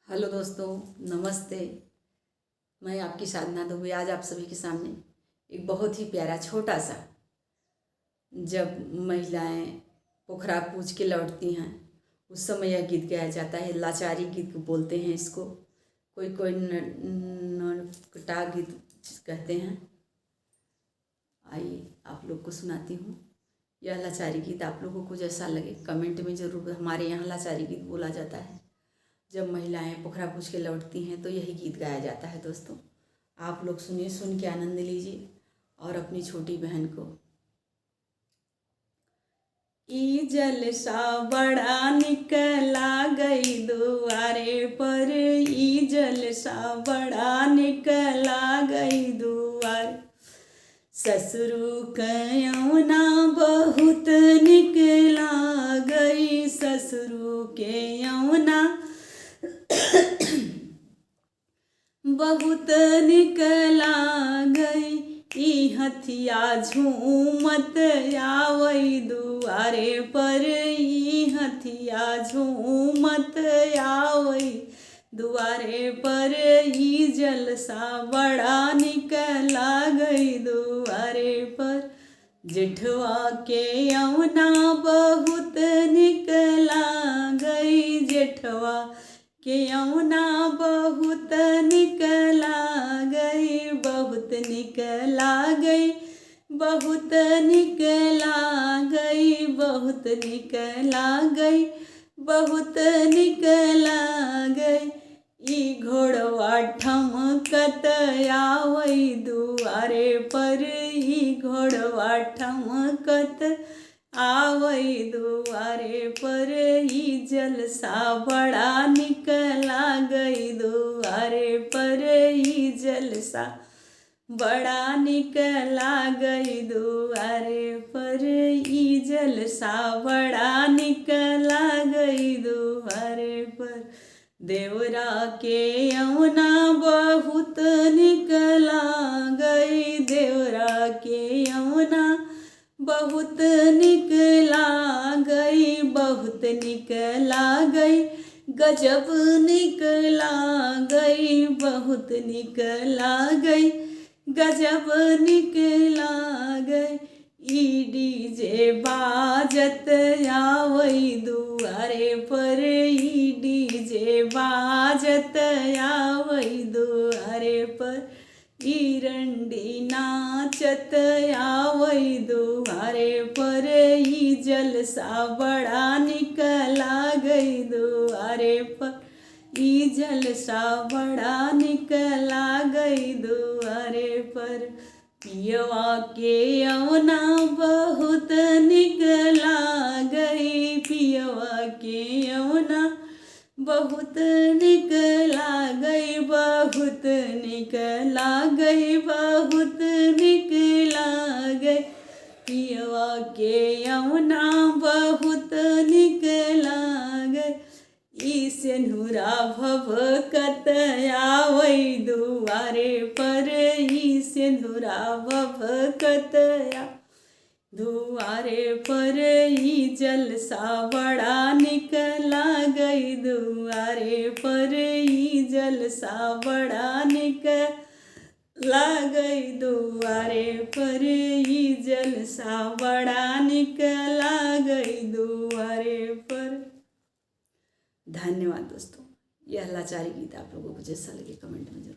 Hello दोस्तों, नमस्ते। मैं आपकी साधना दुबे आज आप सभी के सामने एक बहुत ही प्यारा छोटा सा, जब महिलाएं पोखरा पूज के लौटती हैं उस समय यह गीत गाया जाता है। लाचारी गीत बोलते हैं इसको, कोई कोई ननकटा गीत कहते हैं। आइए आप लोग को सुनाती हूँ यह लाचारी गीत। आप लोगों को जैसा लगे कमेंट में ज़रूर। हमारे यहाँ लाचारी गीत बोला जाता है जब महिलाएं पोखरा पूज के लौटती हैं, तो यही गीत गाया जाता है। दोस्तों आप लोग सुनिए, सुन के आनंद लीजिए और अपनी छोटी बहन को। ई जलसा बड़ा निकला गई दुआरे पर, ई जलसा बड़ा निकला गई दुआरे। ससुरु कयौना बहुत निकला गई, ससुरु के यौना बहुत निकला गई। ई हथिया झूमत आवई दुआरे पर, ई हथिया झूमत आवई दुआरे पर। ई जलसा बड़ा निकला गई दुआरे पर। जेठवा के यौना बहुत निकला गई, जेठवा के यौना बहुत निकला गई, बहुत निकला गई, बहुत निकला गई, बहुत निकला गई, बहुत निकला गई। ई घोड़वा ठमकत आवई दुआरे पर, ई घोड़वा ठमकत आवई दुआरे पर। ई जलसा बड़ा निकला गई दुआरे पर, ई जलसा बड़ा निकला गई दुआरे पर। ई जलसा बड़ा निकला गई दुआरे पर। देवरा के यौना बहुत निकला गई, देवरा के यौना बहुत निकला गई, बहुत निकला गई, गजब निकला गई, बहुत निकला गई, गजब निकला गई। ई डीजे बाजत आवई दुआरे पर, ई डीजे बाजत आवई दुआरे पर। ई रंडी नाचत आवई दुआरे पर, ई जलसा बड़ा निकला गई दुआरे पर, ई जलसा बड़ा निकला गई दुआरे पर। पियवा के यौना बहुत निकला गई, पियवा के यौना बहुत निकला गई, बहुत निकला गई, बहुत निकला गई। पियवा के यौना बहुत निकला गई। ई सेनुरा भभकत आवई दुआरे पर, ई सेनुरा भभकत दुआरे पर। ई जलसा बड़ा निकला गई दुआरे पर, ई जलसा बड़ा निकला गई दुआरे पर। ई जलसा बड़ा निकला गई दुआरे पर। धन्यवाद दोस्तों। यह लाचारी गीत आप लोगों को जैसा लगे कमेंट में जरूर